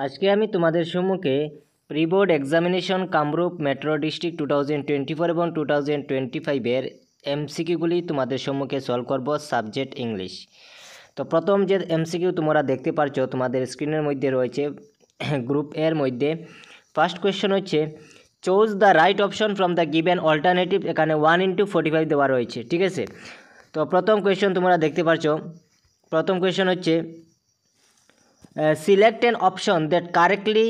আজকে আমি তোমাদের সম্মুখে pre board examination Kamrup metro district 2024 এবং 2025 এমসিকিউগুলি তোমাদের সম্মুখে সলভ করব সাবজেক্ট ইংলিশ। তো প্রথম যে এমসিকিউ তোমরা দেখতে পাচ্ছ তোমাদের স্ক্রিনের মধ্যে রয়েছে গ্রুপ এর মধ্যে। ফার্স্ট কোয়েশ্চন হচ্ছে choose the right option from the given alternative. এখানে 1/45 দেওয়া রয়েছে, ঠিক আছে। তো প্রথম কোয়েশ্চন তোমরা দেখতে পাচ্ছ, প্রথম কোয়েশ্চন হচ্ছে select an option that correctly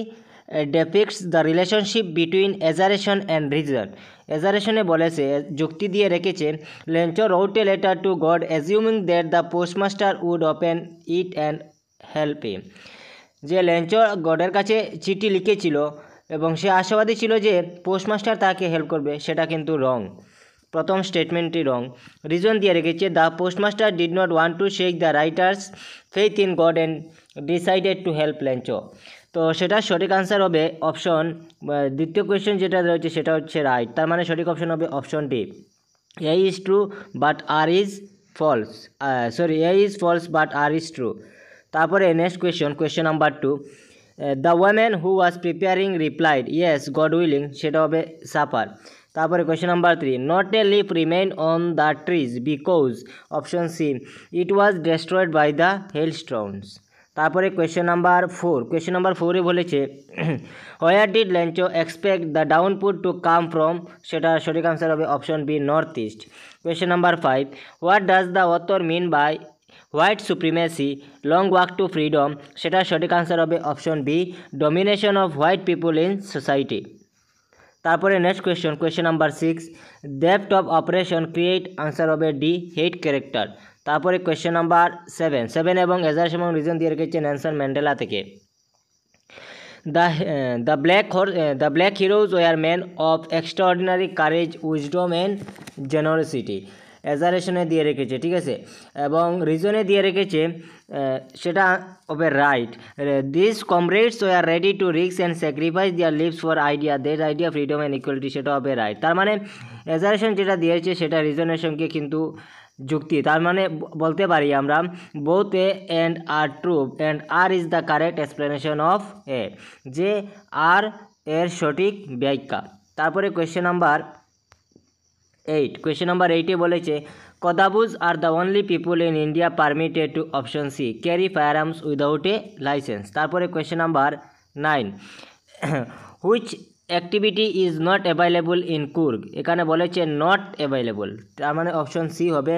depicts the relationship between exaggeration and reason. এজারেশনে বলেছে, যুক্তি দিয়ে রেখেছে, Lencho wrote a letter to God assuming that the postmaster would open it and help him. যে লেঞ্চো গডের কাছে চিঠি লিখেছিল এবং সে আশাবাদী ছিল যে পোস্টমাস্টার তাকে হেল্প করবে, সেটা কিন্তু রং। প্রথম স্টেটমেন্টটি রং। রিজন দিয়ে রেখেছে, the postmaster did not want to shake the writer's faith in God and decided to help Lencho. তো সেটা সঠিক আনসার হবে অপশন, দ্বিতীয় কোয়েশ্চেন যেটা রয়েছে সেটা হচ্ছে রাইট, তার মানে সঠিক অপশন হবে option D, A is true but R is false, A is false but R is true. তারপরে next question number 2, the woman who was preparing replied yes God willing, সেটা হবে সাপার। তারপরে question number 3, not a leaf remain on the trees because, option C, it was destroyed by the hailstones. তারপরে question number 4 বলেছে where did Lencho expect the downpour to come from, সেটা সঠিক answer হবে option B, north east. Question number 5, what does the author mean by white supremacy long walk to freedom, সেটা সঠিক answer হবে option B, domination of white people in society. তারপরে next question number 6, depth of operation create, answer হবে D, hate character. তারপরে question number 7 এবং assertion এবং reason দিয়ে রেখেছে নেলসন ম্যান্ডেলা থেকে। The black heroes were man of extraordinary courage wisdom and generosity, এজারেশনে দিয়ে রেখেছে, ঠিক আছে। এবং রিজনে দিয়ে রেখেছে সেটা হবে right, this comrades were ready to risk and sacrifice their lives for idea, that idea freedom and equality, সেটা হবে রাইট। তার মানে এজারেশন যেটা দিয়েছে সেটা রিজনের সঙ্গে কিন্তু যুক্তি, তার মানে বলতে পারি আমরা both A and R true and R is the correct explanation of A, যে আর এর সঠিক ব্যাখ্যা। তারপরে কোয়েশ্চেন নাম্বার 8 বলেছে Kodavus are the only people in India permitted to, option C, carry firearms without a licence. তারপরে question number 9, which activity is not available in Coorg, এখানে বলেছে not available, তার মানে অপশন সি হবে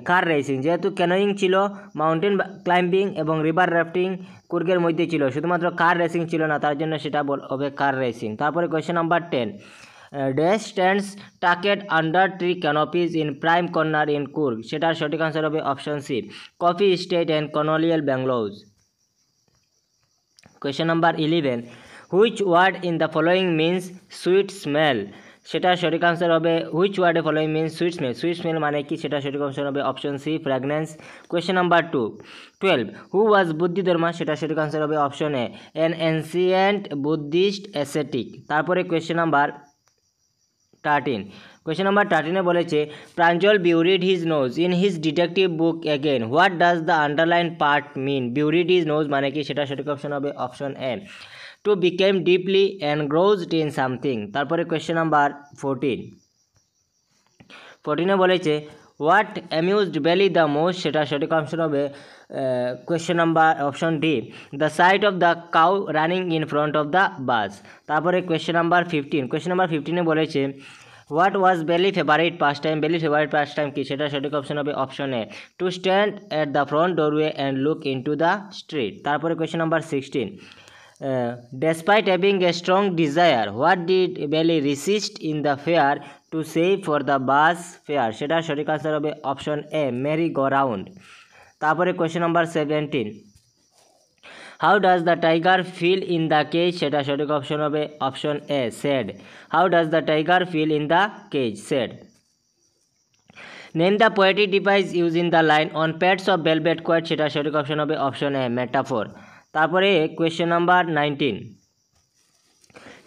কার রেসিং, যেহেতু canoeing ছিল, mountain climbing এবং river rafting কুর্গের মধ্যে ছিল, শুধুমাত্র কার রেসিং ছিল না, তার জন্য সেটা হবে কার রেসিং। তারপরে question number 10, dash stands tucked under tree canopies in prime corner in Coorg, সেটার সঠিক আনসার হবে option C, coffee estate and colonial bungalows. Question number 11, which word in the following means sweet smell, সেটা সঠিক answer হবে which word following means sweet smell মানে কি, সেটা সঠিক আনসার হবে option C, fragrance. Question number 12, who was Bodhidharma, সেটা সঠিক আনসার হবে option A, an ancient Buddhist ascetic. তারপরে কোয়েশ্চেন নাম্বার 13 বলেছে Pranjal buried his nose in his detective book again, what does the underline part mean, buried his nose মানে কি, সেটা সঠিক option হবে option A, to became deeply engrossed in something. তারপরে question number 14 বলেছে what amused Bailey the most, সেটা সঠিক option হবে question number option D, the sight of the cow running in front of the bus. তারপরে question number 15 বলেছে what was বেলি favourite past time, বেলি favourite past time কি, সেটা সঠিক অপশন হবে option A, to stand at the front doorway and look into the street. তারপরে question number 16, despite having a strong desire what did Belly resist in the fair to save for the bus fare, সেটা সঠিক answer হবে option A, merry go round. তারপরে question number 17, how does the tiger feel in the cage, সেটা সঠিক option হবে option A, sad. How does the tiger feel in the cage, sad. Name the poetic device use in the line on pads of velvet quiet, সেটা সঠিক option হবে option A, metaphor. তারপরে question number 19,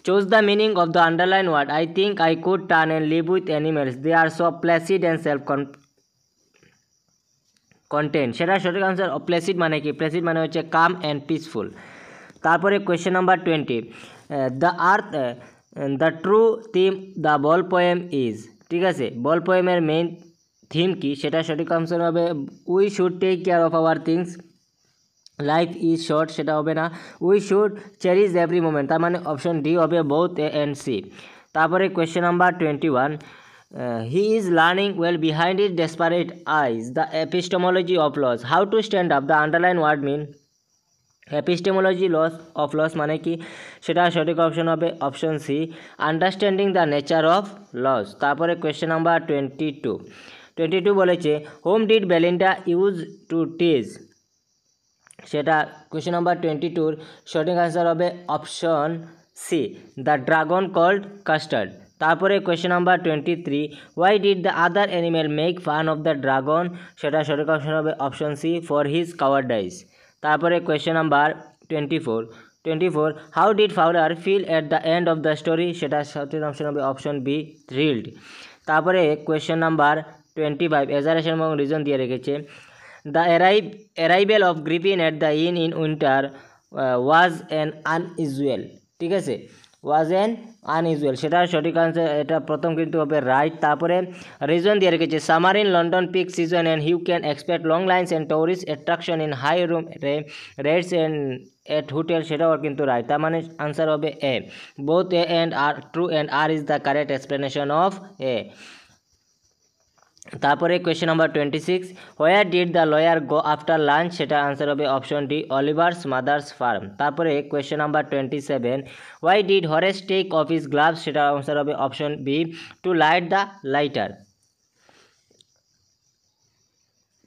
choose the meaning of the underline word I think I could turn and live with animals they are so placid and self contained, সেটা সঠিক answer placid মানে কি, placid মানে হচ্ছে calm and peaceful. তারপরে question number 20, the true theme the ball poem is. ঠিক আছে, বল পোয়েমের main theme কি, সেটা সঠিক আনসার হবে we should take care of our things, life is short, সেটা হবে না। We should cherish every moment, তার মানে অপশন ডি হবে বোথ এ অ্যান্ড সি। তারপরে question number 21, he is learning well behind is desperate eyes the epistemology of loss, how to stand up, the underline word mean. Epistemology of loss মানে কি, সেটা সঠিক option হবে option C, understanding the nature of loss. তারপরে question number 22 বলেছে whom did Belinda use to tease, সেটা question number 22 সঠিক answer হবে option C, the dragon called Custard. তারপরে question number 23, why did the other animal make fun of the dragon, সেটা সঠিক option হবে option C, for his cowardice. তারপরে question number 24, how did Fowler feel at the end of the story, সেটা সঠিক option হবে option B, thrilled. তারপরে question number 25 এজারেশন এবং reason দিয়ে রেখেছে, the arrival of Griffin at the in winter was an unusual. ঠিক আছে, ওয়াজ অ্যান আনইউজুয়াল, সেটা সঠিক আনসার, এটা প্রথম কিন্তু হবে রাইট। তারপরে রিজন দিয়ে রেখেছে summer in London peak season and you can expect long lines and tourist attraction in high room rates and at hotel, সেটাও কিন্তু রাইট, তার মানে আনসার হবে A, both A and R true and R is the correct explanation of A. তারপরে question number 26, where did the lawyer go after lunch, সেটা answer হবে option D, Oliver's mother's farm. তারপরে question number 27, why did Horace take off his gloves, সেটা answer হবে option B, to light the lighter.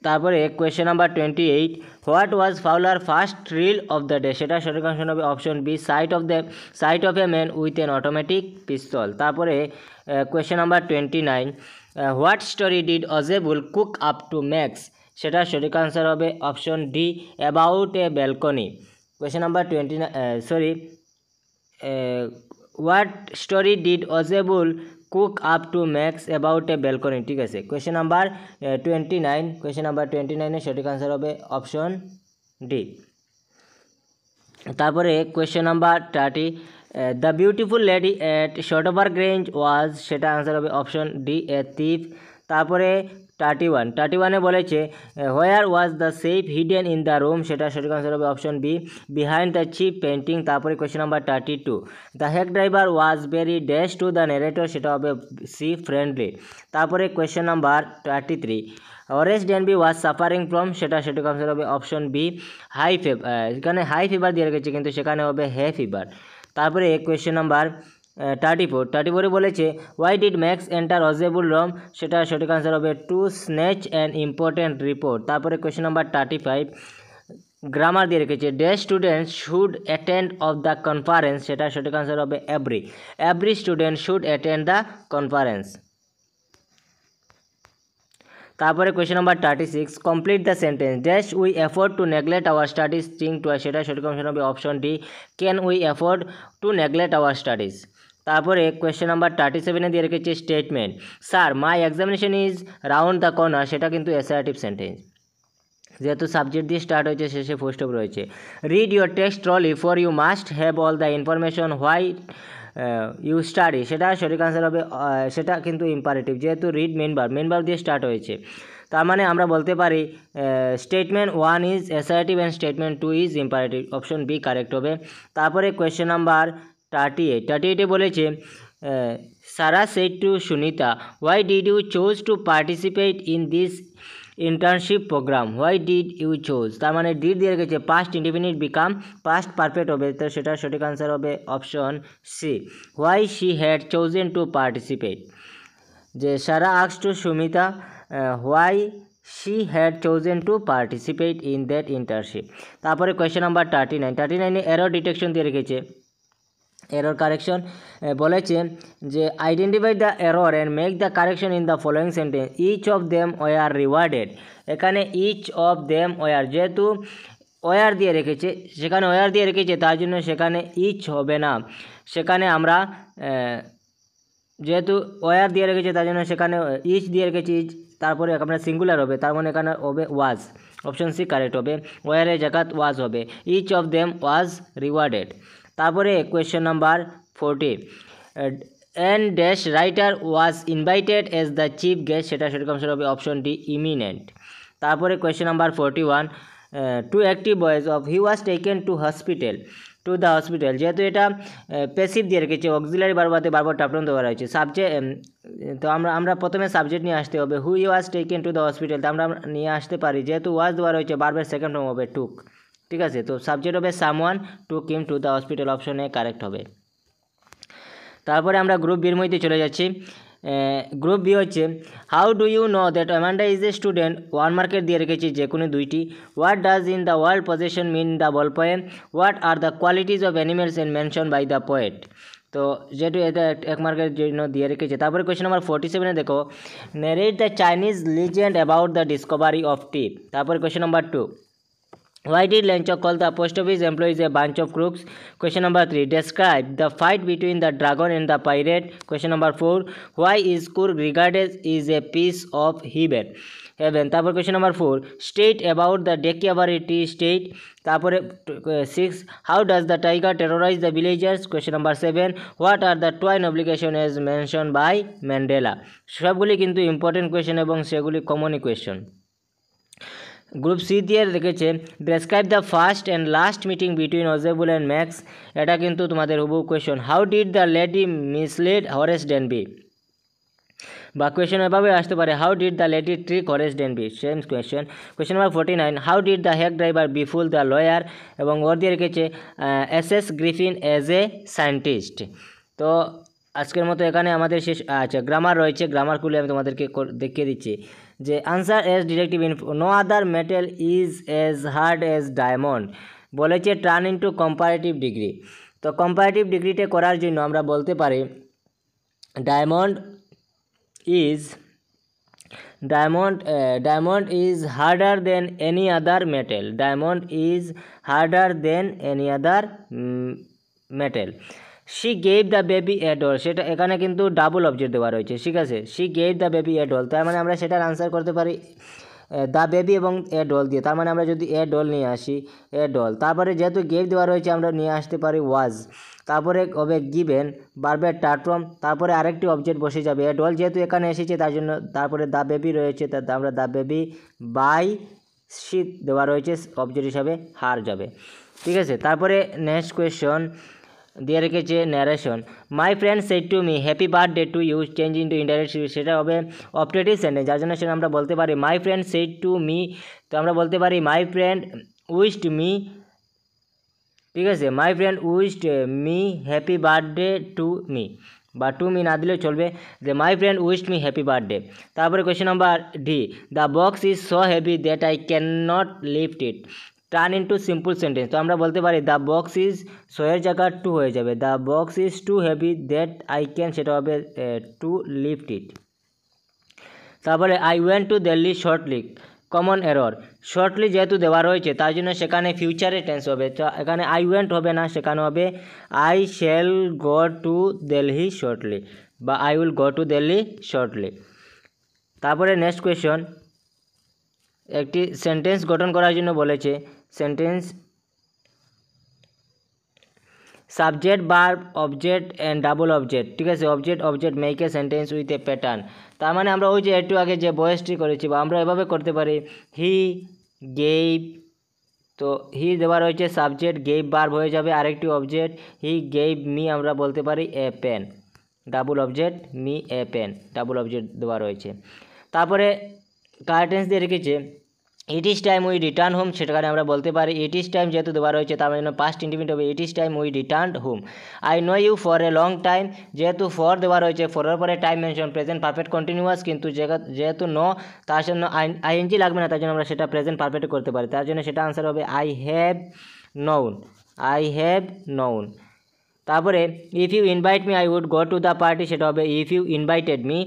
তারপরে question number 28, what was Fowler first reel of the day, সেটা সঠিক answer হবে option B, sight of a man with an automatic pistol. তারপরে question number 29, what story did Ausable cook up to Max, সেটা সঠিক answer হবে option D, about a balcony. Question number what story did Ausable cook up to Max about a balcony. ঠিক আছে, question number 29 সঠিক answer হবে option D. তারপরে question number 30, the beautiful lady at Shotover Grange was, সেটা answer হবে option D, এ thief. তারপরে 31 বলেছে where was the safe hidden in the room, সেটা সঠিক আনসার হবে option B, behind the cheap painting. তারপরে question number 32, the hack driver was very dash to the narrator, সেটা হবে সি, ফ্রেন্ডলি। তারপরে question number 33, Horace Denby was suffering from, সেটা সঠিক answer হবে অপশন বি, হাই ফিভার। এখানে high fever দিয়ে রেখেছে কিন্তু সেখানে হবে হে ফিভার। তারপরে কোয়েশ্চেন নাম্বার 34 বলেছে why did Max enter Ausable room, সেটা সঠিক আনসার হবে to snatch an important report. তারপরে কোয়েশ্চেন নাম্বার 35, গ্রামার দিয়ে রেখেছে dash students should attend of the conference, সেটা সঠিক আনসার হবে every student should attend the conference. তারপরে question number 36, complete the sentence dash we afford to neglect our studies think twice, সেটা সঠিক option হবে option D, can we afford to neglect our studies. তারপরে question number 37 দিয়ে রেখেছে statement sir my examination is round the corner, সেটা কিন্তু assertive sentence, যেহেতু subject দিয়ে স্টার্ট হয়েছে শেষে ফুল স্টপ রয়েছে। Read your text thoroughly for you must have all the information why you study, সেটা সঠিক আনসার হবে, সেটা কিন্তু ইম্পারেটিভ, যেহেতু রিড মেন ভার্ব দিয়ে স্টার্ট হয়েছে, তার মানে আমরা বলতে পারি statement 1 is assertive and statement 2 is imperative, option B correct হবে। তারপরে কোয়েশ্চেন নাম্বার 38 বলেছে Sarah said to Sunita why did you chose to participate in this internship programme, why did you chose, তার মানে ডিড দিয়ে রেখেছে past indefinite become past perfect হবে, তো সেটা সঠিক আনসার হবে option C, why she had chosen to participate. যে Sarah asked to Sumita why she had chosen to participate in that internship. তারপরে কোয়েশ্চেন নাম্বার 39 এরর ডিটেকশন দিয়ে রেখেছে, এরর কারেকশন বলেছে যে identify the error and make the correction in the following sentence, each of them were rewarded. এখানে each of them were, যেহেতু were দিয়ে রেখেছে, সেখানে ওয়ার দিয়ে রেখেছে তার জন্য সেখানে ইচ হবে না, সেখানে আমরা যেহেতু ওয়ার দিয়ে রেখেছে তার জন্য সেখানে ইচ দিয়ে রেখেছি ইচ, তারপরে আপনার সিঙ্গুলার হবে, তার মানে এখানে হবে ওয়াজ, অপশন সি কারেক্ট হবে, ওয়ার এর জায়গাত ওয়াজ হবে, each of them was rewarded. তারপরে question number 40, an dash writer was invited as the chief guest, সেটা সঠিক অপশন হবে অপশন ডি ইমিনেন্ট। তারপরে question number 41, to active voice of he was taken to hospital, to the hospital, যেহেতু এটা passive দিয়ে রেখেছে, auxiliary বারবাতে বারবার টাপটন দেওয়া রয়েছে, সাবজেক্ট তো আমরা প্রথমে সাবজেক্ট নিয়ে আসতে হবে, who was taken to the hospital, তো আমরা নিয়ে আসতে পারি, যেহেতু ওয়াজ দেওয়া রয়েছে বারবার সেকেন্ড ফর্ম হবে টুক, ঠিক আছে। তো সাবজেক্ট হবে someone to come to the hospital, option A correct হবে। তারপরে আমরা গ্রুপ বির মধ্যে চলে যাচ্ছি। গ্রুপ বি হচ্ছে, how do you know that Amanda is a student, 1 মার্কের দিয়ে রেখেছি যে কোনো দুইটি। What does in the world possession mean the ball poem, what are the qualities of animals and mention by the poet, তো যেহেতু এটা 1 মার্কের জন্য দিয়ে রেখেছে। তারপরে কোয়েশ্চেন নাম্বার 47 দেখো, narrate the Chinese legend about the discovery of tea. তারপরে question number 2, why did Lenchok call the post office employees a bunch of crooks? Question number 3, describe the fight between the dragon and the pirate. Question number 4, why is Kurg regarded as a piece of heaven? তারপর question number 4, state about the Dekiavari tea state. তারপরে 6, how does the tiger terrorize the villagers? Question number 7, what are the twin obligations as mentioned by Mandela? সবগুলি কিন্তু important question এবং সেগুলি কমনই question. Group C দিয়ে রেখেছে, describe the first and last meeting between Ausable and Max, এটা কিন্তু তোমাদের হুবহু question. How did the lady mislead Horace Denby, বা কোয়েশ্চন এভাবে আসতে পারে, how did the lady trick Horace Denby, same question. Question number 49, how did the hack driver befool the lawyer, এবং ওর দিয়ে রেখেছে এস গ্রিফিন এজ এ সায়েন্টিস্ট। তো আজকের মতো এখানে আমাদের শেষ। আচ্ছা, গ্রামার রয়েছে, গ্রামার খুলে আমি তোমাদেরকে দেখিয়ে দিচ্ছি যে answer as directive info, no other metal is as hard as diamond, বলেছে টার্ন ইন্টু কম্পারেটিভ ডিগ্রি। তো কম্পারেটিভ ডিগ্রিটা করার জন্য আমরা বলতে পারি diamond is harder than any other metal, diamond is harder than any other metal. She gave the baby a doll, সেটা এখানে কিন্তু ডাবল অবজেক্ট দেওয়া রয়েছে, ঠিক আছে। She gave the baby a doll, তার মানে আমরা সেটার আনসার করতে পারি দ্য বেবি এবং এ ডল দিয়ে। তার মানে আমরা যদি এ ডল নিয়ে আসি, এ ডল, তারপরে যেহেতু গেভ দেওয়া রয়েছে আমরা নিয়ে আসতে পারি ওয়াজ, তারপরে হবে গিভেন বারবার টার্ট্রম, তারপরে আরেকটি অবজেক্ট বসে যাবে এ ডল, যেহেতু এখানে এসেছে তার জন্য, তারপরে দ্য বেবি রয়েছে, তার আমরা দ্য বেবি বাই শীত দেওয়া রয়েছে অবজেক্ট হিসাবে, হার যাবে, ঠিক আছে। তারপরে নেক্সট কোয়েশ্চন দিয়ে রেখেছে narration, my friend said to me happy birthday to you, change into indirect, সেটা হবে অপটেটিভ সেন্টেন্স, যার জন্য সেটা আমরা বলতে পারি মাই ফ্রেন্ড সেড টু মি, তো আমরা বলতে পারি মাই ফ্রেন্ড উইশড মি, ঠিক আছে, my friend wished me happy birthday to me, বা টু মি না দিলেও চলবে, যে my friend wished me happy birthday. তারপরে question number D, the box is so heavy that I can not lift it, turn into simple sentence, তো আমরা বলতে পারি দ্য বক্স ইজ, সো এর জায়গা টু হয়ে যাবে, the box is too heavy that I can, সেটা হবে টু লিফট ইট। তারপরে I went to Delhi shortly, common error, shortly যেহেতু দেওয়া রয়েছে তার জন্য সেখানে ফিউচারে টেন্স হবে, তো এখানে আই ওয়েন্ট হবে না, সেখানে হবে I shall go to Delhi shortly, বা I will go to Delhi shortly. তারপরে নেক্সট কোয়েশ্চন, একটি সেন্টেন্স গঠন করার জন্য বলেছে, sentence subject verb object and double object, ঠিক আছে, object make a sentence with a pattern. তার মানে আমরা ওই যে একটু আগে যে বয়েসটি করেছি, বা আমরা এভাবে করতে পারি হি গেভ, তো হি দেওয়া রয়েছে সাবজেক্ট, গেভ ভার্ব হয়ে যাবে আরেকটি অবজেক্ট, হি গেভ মি আমরা বলতে পারি a pen, double object me a pen, double object দেওয়া রয়েছে। তারপরে কার্টেন্স দিয়ে রেখেছে it is time we return home, সেটাকে আমরা বলতে পারি ইট ইজ টাইম, যেহেতু দেওয়া রয়েছে তার মানে পাস্ট ইন্ডিফিনিট হবে it is time we return home. I know you for a long time, যেহেতু ফর দেওয়া রয়েছে, ফরের পরে time mention, present perfect continuous, কিন্তু যেহেতু নো তার জন্য আইএনজি লাগবে না, তার জন্য আমরা সেটা প্রেজেন্ট পারফেক্ট করতে পারি, তার জন্য সেটা আনসার হবে আই হ্যাভ নোন। তারপরে if you invite me I would go to the party, সেটা হবে if you invited me,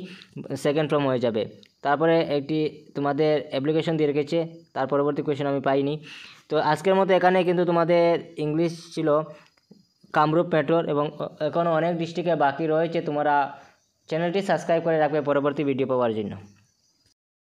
second form হয়ে যাবে। তারপরে একটি তোমাদের অ্যাপ্লিকেশন দিয়ে রেখেছে, তার পরবর্তী কোয়েশ্চেন আমি পাইনি। তো আজকের মতো এখানে কিন্তু তোমাদের ইংলিশ ছিল কামরূপ মেট্রোর, এবং এখনও অনেক ডিস্ট্রিক্টে বাকি রয়েছে, তোমরা চ্যানেলটি সাবস্ক্রাইব করে রাখবে পরবর্তী ভিডিও পাওয়ার জন্য।